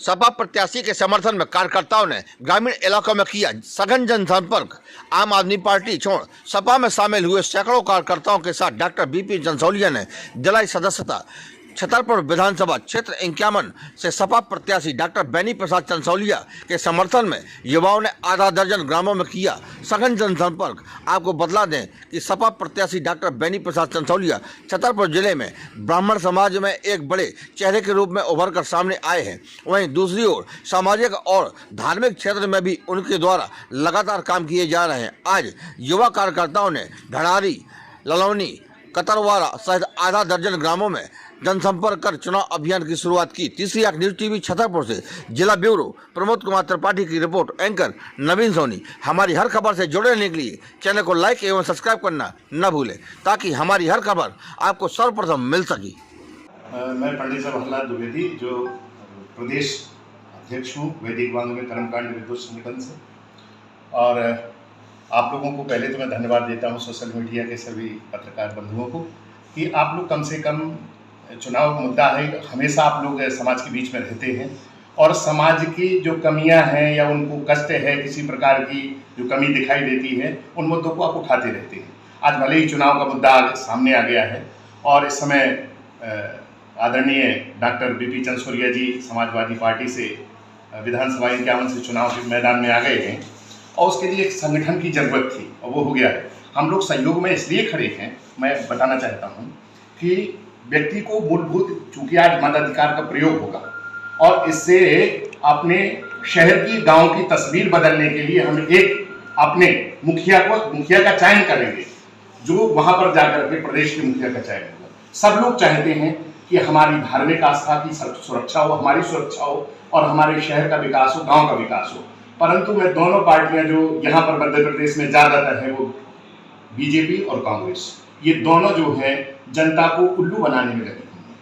सपा प्रत्याशी के समर्थन में कार्यकर्ताओं ने ग्रामीण इलाकों में किया सघन जनसंपर्क। आम आदमी पार्टी छोड़ सपा में शामिल हुए सैकड़ों कार्यकर्ताओं के साथ डॉक्टर बीपी चंसोलिया ने दिलाई सदस्यता। छतरपुर विधानसभा क्षेत्र 51 से सपा प्रत्याशी डॉक्टर बेनी प्रसाद चंसोलिया के समर्थन में युवाओं ने आधा दर्जन ग्रामों में किया सघन जनसंपर्क। आपको बतला दें कि सपा प्रत्याशी डॉक्टर बेनी प्रसाद चंसोलिया छतरपुर जिले में ब्राह्मण समाज में एक बड़े चेहरे के रूप में उभर कर सामने आए हैं। वहीं दूसरी ओर सामाजिक और धार्मिक क्षेत्र में भी उनके द्वारा लगातार काम किए जा रहे हैं। आज युवा कार्यकर्ताओं ने ढड़ारी, ललौनी, कतरवारा सहित आधा दर्जन ग्रामों में जनसंपर्क कर चुनाव अभियान की शुरुआत की। तीसरी आंख न्यूज टीवी छतरपुर से जिला ब्यूरो प्रमोद कुमार त्रिपाठी की रिपोर्ट। एंकर नवीन सोनी। हमारी हर खबर से जुड़े रहने के लिए चैनल को लाइक एवं सब्सक्राइब करना न भूलें ताकि हमारी हर खबर आपको सर्वप्रथम मिल सके। मैं पंडित जवाहरलाल द्विवेदी जो प्रदेश अध्यक्ष हूँ वैदिक वांग में कर्मकांड विद्युत संगठन से। और आप लोगों को पहले तो मैं धन्यवाद देता हूँ सोशल मीडिया के सभी पत्रकार बंधुओं को कि आप लोग कम से कम चुनाव मुद्दा है, हमेशा आप लोग समाज के बीच में रहते हैं और समाज की जो कमियां हैं या उनको कष्ट है, किसी प्रकार की जो कमी दिखाई देती है, उन मुद्दों को आप उठाते रहते हैं। आज भले ही चुनाव का मुद्दा सामने आ गया है और इस समय आदरणीय डॉक्टर बीपी चंसोलिया जी समाजवादी पार्टी से विधानसभा 51 से चुनाव के मैदान में आ गए हैं और उसके लिए एक संगठन की ज़रूरत थी और वो हो गया है। हम लोग सहयोग में इसलिए खड़े हैं, मैं बताना चाहता हूँ कि व्यक्ति को मूलभूत, चूंकि आज मताधिकार का प्रयोग होगा और इससे अपने शहर की, गांव की तस्वीर बदलने के लिए हम एक अपने मुखिया का चयन करेंगे जो वहां पर जाकर के प्रदेश के मुखिया का चयन होगा। सब लोग चाहते हैं कि हमारी धार्मिक आस्था की सुरक्षा हो, हमारी सुरक्षा हो और हमारे शहर का विकास हो, गाँव का विकास हो। परंतु मैं दोनों पार्टियां जो यहाँ पर मध्य प्रदेश में ज़्यादातर है वो बीजेपी और कांग्रेस, ये दोनों जो है जनता को उल्लू बनाने में लगी हुई है।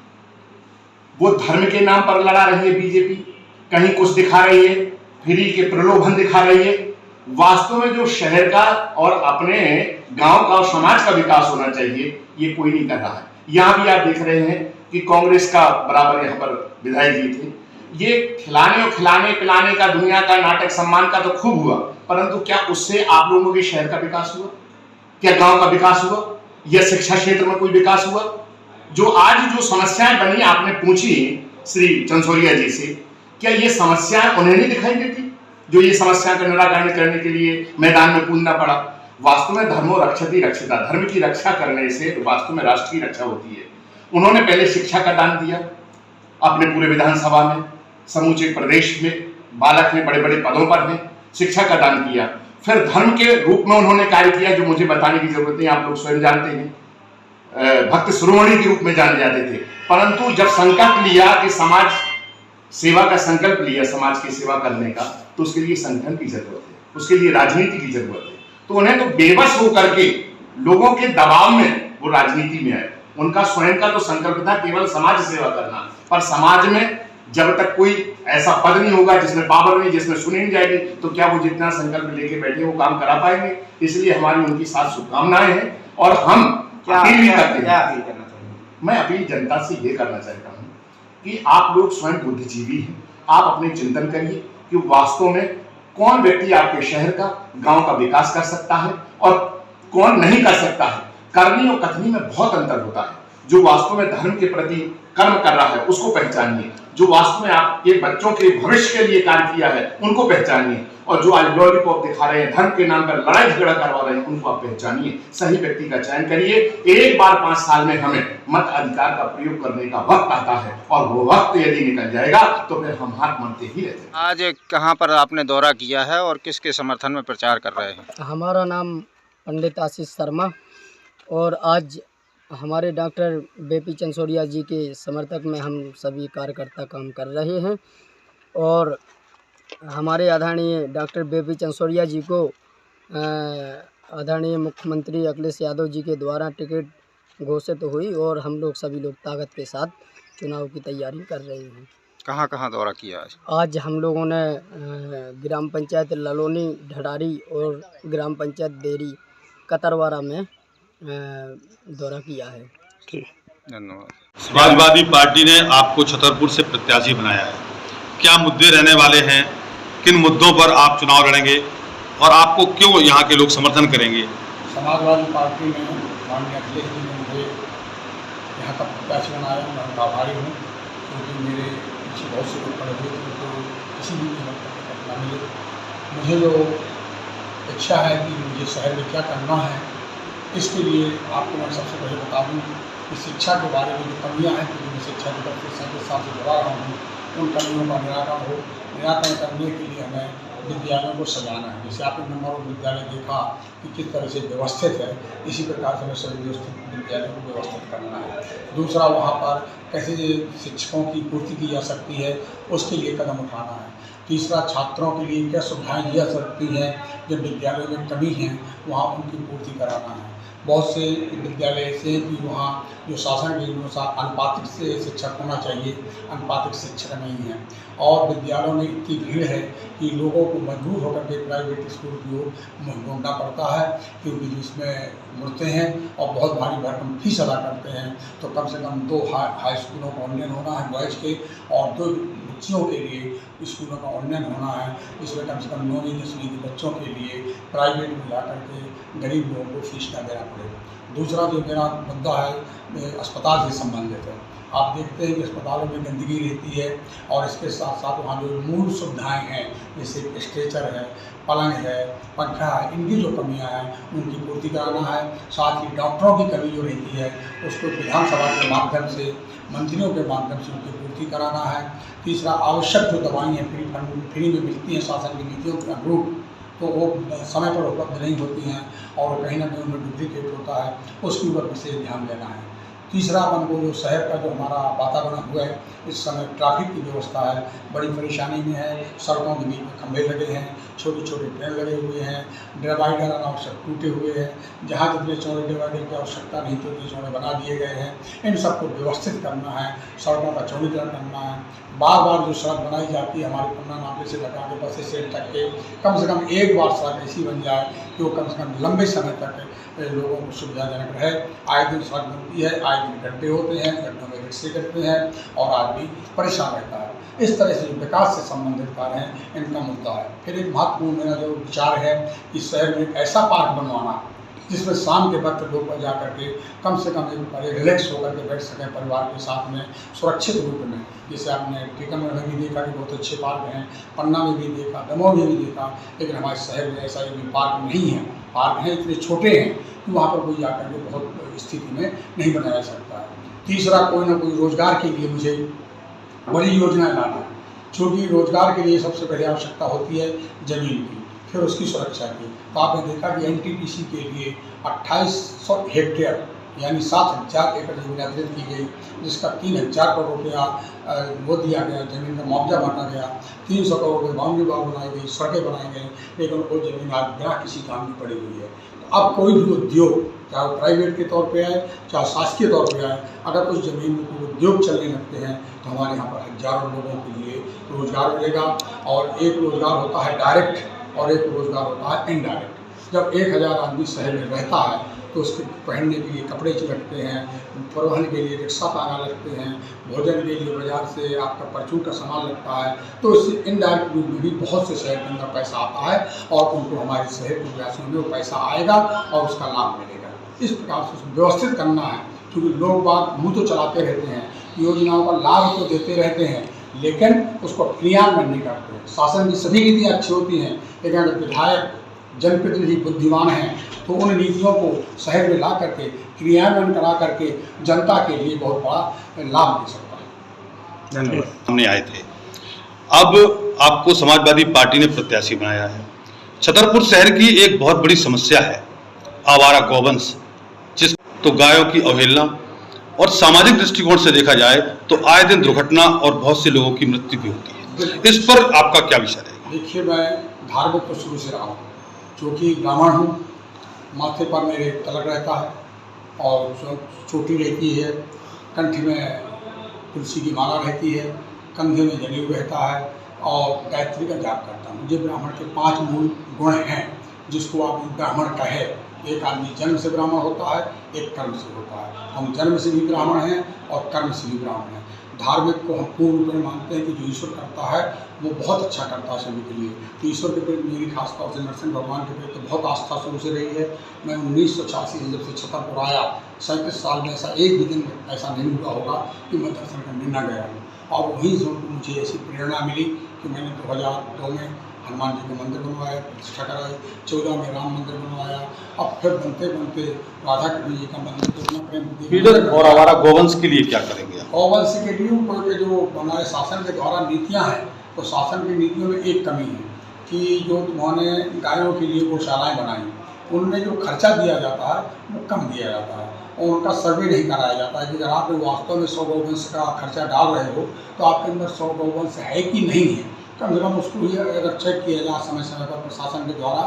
वो धर्म के नाम पर लड़ा रही है बीजेपी, कहीं कुछ दिखा रही है, फ्री के प्रलोभन दिखा रही है। वास्तव में जो शहर का और अपने गांव का और समाज का विकास होना चाहिए ये कोई नहीं कर रहा है। यहाँ भी आप देख रहे हैं कि कांग्रेस का बराबर यहाँ पर विधायक जी थे। ये खिलाने और खिलाने पिलाने का, दुनिया का नाटक, सम्मान का तो खूब हुआ, परंतु क्या उससे आप लोगों के शहर का विकास हुआ? क्या गांव का विकास हुआ या शिक्षा क्षेत्र में कोई विकास हुआ? जो आज जो समस्याएं बनी, आपने पूछी श्री चंसोलिया जी से, क्या ये समस्याएं उन्हें नहीं दिखाई देती जो ये समस्या का निराकरण करने के लिए मैदान में कूदना पड़ा? वास्तव में धर्मो रक्षति रक्षिता, धर्म की रक्षा करने से वास्तव में राष्ट्र की रक्षा होती है। उन्होंने पहले शिक्षा का दान दिया अपने पूरे विधानसभा में, समूचे प्रदेश में बालक ने बड़े बड़े पदों पर हैं, शिक्षा का दान किया। फिर धर्म के रूप में उन्होंने कार्य किया जो मुझे बताने की जरूरत नहीं, आप लोग स्वयं जानते हैं। भक्त शिरोमणि के रूप में जाने जाते थे, परंतु जब संकल्प लिया कि समाज सेवा का संकल्प लिया, समाज की सेवा करने का, तो उसके लिए संगठन की जरूरत है, उसके लिए राजनीति की जरूरत है। तो उन्हें तो बेबस होकर के लोगों के दबाव में वो राजनीति में आए। उनका स्वयं का तो संकल्प था केवल समाज सेवा करना, पर समाज में जब तक कोई ऐसा पद नहीं होगा जिसमें पावर नहीं, जिसमें सुनी नहीं जाएगी, तो क्या वो जितना संकल्प लेके बैठे वो काम करा पाएंगे? इसलिए हमारी उनकी साथ शुभकामनाएं हैं और हम अपील भी करते हैं। मैं अपील जनता से ये करना चाहता हूँ कि आप लोग स्वयं बुद्धिजीवी हैं, आप अपने चिंतन करिए कि वास्तव में कौन व्यक्ति आपके शहर का, गांव का विकास कर सकता है और कौन नहीं कर सकता है। करनी और कथनी में बहुत अंतर होता है। जो वास्तव में धर्म के प्रति कर्म कर रहा है उसको पहचानिए, जो वास्तव में आपके बच्चों के भविष्य के लिए कार्य किया है उनको पहचानिए, और जो आज लॉलीपॉप दिखा रहे हैं, धर्म के नाम पर लड़ाई झगड़ा करवा रहे हैं, उनको आप पहचानिए। सही व्यक्ति का चयन करिए। एक बार 5 साल में हमें मत अधिकार का प्रयोग करने का वक्त आता है और वो वक्त यदि निकल जाएगा तो फिर हम हाथ मारते ही रहते हैं। आज कहाँ पर आपने दौरा किया है और किसके समर्थन में प्रचार कर रहे हैं? हमारा नाम पंडित आशीष शर्मा और आज हमारे डॉक्टर बीपी चंसोलिया जी के समर्थक में हम सभी कार्यकर्ता काम कर रहे हैं और हमारे आदरणीय डॉक्टर बीपी चंसोलिया जी को आदरणीय मुख्यमंत्री अखिलेश यादव जी के द्वारा टिकट घोषित हुई और हम लोग सभी लोग ताकत के साथ चुनाव की तैयारी कर रहे हैं। कहाँ कहाँ दौरा किया आज? आज हम लोगों ने ग्राम पंचायत ललोनी, ढड़ारी और ग्राम पंचायत देरी, कतरवारा में दौरा किया है। धन्यवाद। समाजवादी पार्टी ने आपको छतरपुर से प्रत्याशी बनाया है, क्या मुद्दे रहने वाले हैं, किन मुद्दों पर आप चुनाव लड़ेंगे और आपको क्यों यहाँ के लोग समर्थन करेंगे? समाजवादी पार्टी में माननीय अखिलेश जी ने मुझे यहाँ का प्रत्याशी बनाया। मैं उनका आभारी हूँ, क्योंकि मेरे पीछे बहुत से लोग खड़े हुए थे तो किसी भी कीमत पर टिकट न मिले। मुझे जो इच्छा है कि मुझे शहर में क्या करना है, इसके लिए आपको मैं सबसे पहले बता दूँ कि शिक्षा के बारे में जो कमियाँ हैं, क्योंकि मैं शिक्षा जगत के साथ जुड़ा रहा हूँ, उन कमियों का निराकरण करने के लिए हमें विद्यालयों को सजाना है। जैसे आपने नंबर ऑफ विद्यालय देखा कि किस तरह से व्यवस्थित है, इसी प्रकार से हमें सभी व्यवस्थित विद्यालयों को व्यवस्थित करना है। दूसरा, वहाँ पर कैसे शिक्षकों की पूर्ति की जा सकती है, उसके लिए कदम उठाना है। तीसरा, छात्रों के लिए क्या सुविधाएं दी जा सकती हैं, जब विद्यालयों में कमी है वहाँ उनकी पूर्ति कराना है। बहुत से विद्यालय ऐसे हैं कि वहाँ जो शासन के अनुसार अनुपातिक से शिक्षक होना चाहिए, अनुपातिक शिक्षक नहीं है, और विद्यालयों में इतनी भीड़ है कि लोगों को मजबूर होकर के प्राइवेट स्कूल की ओर ढूंढना पड़ता है, क्योंकि जिसमें मुड़ते हैं और बहुत भारी भरकम फीस अदा करते हैं। तो कम से कम 2 हाई स्कूलों का उन्नयन होना है बॉयज़ के, और 2 बच्चियों के लिए स्कूलों का उन्नयन होना है। इसमें कम से कम 9वीं 10वीं के बच्चों के लिए प्राइवेट में जा करके गरीब लोगों को फीस न देना पड़े। दूसरा जो मेरा मुद्दा है अस्पताल से संबंधित है। आप देखते हैं कि अस्पतालों में गंदगी रहती है, और इसके साथ साथ वहाँ जो मूल सुविधाएं हैं, जैसे स्ट्रेचर है, पलंग है, पंखा है, इनकी जो कमियां हैं उनकी पूर्ति कराना है। साथ ही डॉक्टरों की कमी जो रहती है उसको विधानसभा के माध्यम से, मंत्रियों के माध्यम से उनकी पूर्ति कराना है। तीसरा, आवश्यक जो दवाएँ हैं फ्री में मिलती हैं शासन की नीतियों के अनुरूप, तो वो समय पर उपलब्ध नहीं होती हैं और कहीं ना कहीं उनमें डुप्लीकेट होता है, उसके ऊपर विशेष ध्यान देना है। तीसरा, अपन को जो शहर का जो हमारा वातावरण हुआ है, इस समय ट्रैफिक की व्यवस्था है, बड़ी परेशानी में है। सड़कों के बीच में खंभे लगे हैं, छोटे छोटे ट्रेन लगे हुए हैं, डिवाइडर अनावश्यक टूटे हुए हैं। जहाँ जितने चौड़े डिवाइडर की आवश्यकता नहीं थी उतने चौड़े बना दिए गए हैं। इन सबको व्यवस्थित करना है, सड़कों का चौड़ीकरण करना है। बार बार जो सड़क बनाई जाती है हमारे पन्ना नाके से लगा के बस स्टैंड तक के, कम से कम एक बार सड़क ऐसी बन जाए कि वो कम से कम लंबे समय तक लोगों को सुविधाजनक रहे। आए दिन सड़क बनती है, आए दिन गड्ढे होते हैं, गड्ढों में रिक्शे करते हैं और आदमी परेशान रहता है। इस तरह से जो विकास से संबंधित कार्य हैं, इनका मुद्दा है। फिर एक महत्वपूर्ण मेरा जो विचार है कि शहर में एक ऐसा पार्क बनवाना जिसमें शाम के वक्त लोग जा करके कम से कम एक रिलैक्स होकर के बैठ सकें परिवार के साथ में, सुरक्षित रूप में। जैसे आपने टीकमगढ़ में भी देखा कि बहुत अच्छे पार्क हैं, पन्ना में भी देखा, दमोह में भी देखा, लेकिन हमारे शहर में ऐसा भी पार्क नहीं है। पार्क हैं इतने छोटे हैं कि वहाँ पर कोई जाकर के बहुत स्थिति में नहीं बनाया जा सकता है। तीसरा, कोई ना कोई रोजगार के लिए मुझे बड़ी योजनाएं लाना है, क्योंकि रोजगार के लिए सबसे पहले आवश्यकता होती है ज़मीन की, फिर उसकी सुरक्षा की। तो आपने देखा कि NTPC के लिए 2800 हेक्टेयर यानी 7000 एकड़ जमीन अधिग्रहित की गई, जिसका 3000 करोड़ रुपया वो दिया गया, जमीन का मुआवजा बांटा गया। 300 करोड़ में बाउंड्री वॉल बनाई गई, सड़कें बनाई गई, लेकिन वो जमीन आज बिना किसी काम की पड़ी हुई है। तो अब कोई भी उद्योग, चाहे प्राइवेट के तौर पे आए चाहे शासकीय तौर पे आए, अगर कुछ ज़मीन में कोई उद्योग चलने लगते हैं तो हमारे यहाँ पर हज़ारों लोगों के लिए रोज़गार मिलेगा। और एक रोज़गार होता है डायरेक्ट और एक रोज़गार होता है इनडायरेक्ट। जब 1000 आदमी शहर में रहता है तो उसके पहनने के लिए कपड़े लगते हैं, परिवहन के लिए रिक्शा ताना लगते हैं, भोजन के लिए बाजार से आपका परचून का सामान लगता है। तो इससे इनडायरेक्ट रूप में भी बहुत से शहर के अंदर पैसा आता है और उनको हमारे शहर के प्रयासों में वो पैसा आएगा और उसका लाभ मिलेगा। इस प्रकार से उसको व्यवस्थित करना है, क्योंकि लोग बात मुँह तो चलाते रहते हैं, योजनाओं का लाभ तो देते रहते हैं, लेकिन उसको क्रियान्वयन नहीं करते। शासन की सभी नीतियाँ अच्छी होती हैं, लेकिन अगर विधायक जनप्रतिनिधि बुद्धिमान हैं तो उन नीतियों को शहर में ला करके क्रियान्वयन करा करके जनता के लिए बहुत बड़ा लाभ दे सकता है। धन्यवाद। हमने आए थे, अब आपको समाजवादी पार्टी ने प्रत्याशी बनाया है। छतरपुर शहर की एक बहुत बड़ी समस्या है आवारा गौवंश, जिस तो गायों की अवहेलना, और सामाजिक दृष्टिकोण से देखा जाए तो आए दिन दुर्घटना और बहुत से लोगों की मृत्यु भी होती है। इस पर आपका क्या विचार है? देखिए, मैं धार्मिक तो शुरू से रहा हूँ, क्योंकि ब्राह्मण हूँ। माथे पर मेरे तलक रहता है और चोटी रहती है, कंठ में तुलसी की माला रहती है, कंधे में जनेऊ रहता है और गायत्री का जाप करता हूँ। मुझे ब्राह्मण के 5 मूल गुण हैं जिसको आप ब्राह्मण कहे। एक आदमी जन्म से ब्राह्मण होता है, एक कर्म से होता है। हम जन्म से भी ब्राह्मण हैं और कर्म से भी ब्राह्मण हैं। धार्मिक को हम पूर्ण रूप में मानते हैं कि जो ईश्वर करता है वो बहुत अच्छा करता है सभी के लिए। तो ईश्वर के प्रति मेरी खास तौर से नरसिंह भगवान के प्रति तो बहुत आस्था शुरू से रही है। मैं 1986 से जब से छतरपुर आया 37 साल में ऐसा एक भी दिन ऐसा नहीं हुआ होगा कि मैं दर्शन करने न गया हूँ। और वहीं से मुझे ऐसी प्रेरणा मिली कि मैंने 2002 में हनुमान जी का मंदिर बनवाया, प्रतिष्ठा कराई, 14 में राम मंदिर बनवाया, अब फिर बनते बनते राधा कृष्ण जी का मंदिर तो प्रेम लीडर और आवारा गौवंश के लिए क्या करेंगे आप? गौवंश के लिए के जो बनाए शासन के द्वारा नीतियाँ हैं, तो शासन की नीतियों में एक कमी है कि जो उन्होंने गायों के लिए गौशालाएँ बनाई, उनमें जो खर्चा दिया जाता है वो कम दिया जाता है और उनका सर्वे नहीं कराया जाता है कि अगर आप वास्तव में 100 गौवंश का खर्चा डाल रहे हो तो आपके अंदर 100 गौवंश है कि नहीं है, कम से कम उसको ही अगर चेक किया जाए समय समय पर प्रशासन के द्वारा,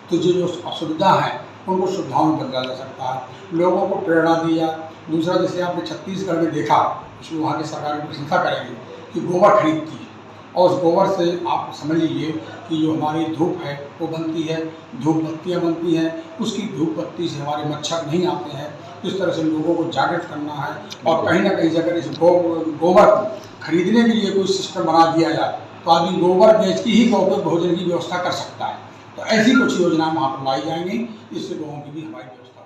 तो जो असुविधा है उनको सुविधाओं में बदला जा सकता है। लोगों को प्रेरणा दिया। दूसरा, जैसे आपने छत्तीसगढ़ में देखा, उसमें वहाँ की सरकार की प्रशंसा करेंगे कि गोबर खरीदती है और उस गोबर से आप समझ लीजिए कि जो हमारी धूप है वो बनती है, धूप बत्तियाँ बनती हैं, उसकी धूप बत्ती से हमारे मच्छर नहीं आते हैं। इस तरह से लोगों को जागृत करना है और कहीं ना कहीं अगर इस गोबर को खरीदने के लिए कोई सिस्टम बना दिया जाए तो आदमी गोबर बेच के ही गौ को भोजन की व्यवस्था कर सकता है। तो ऐसी कुछ योजनाएं वहाँ पर लाई जाएंगी, इससे गौओं की भी हमारी व्यवस्था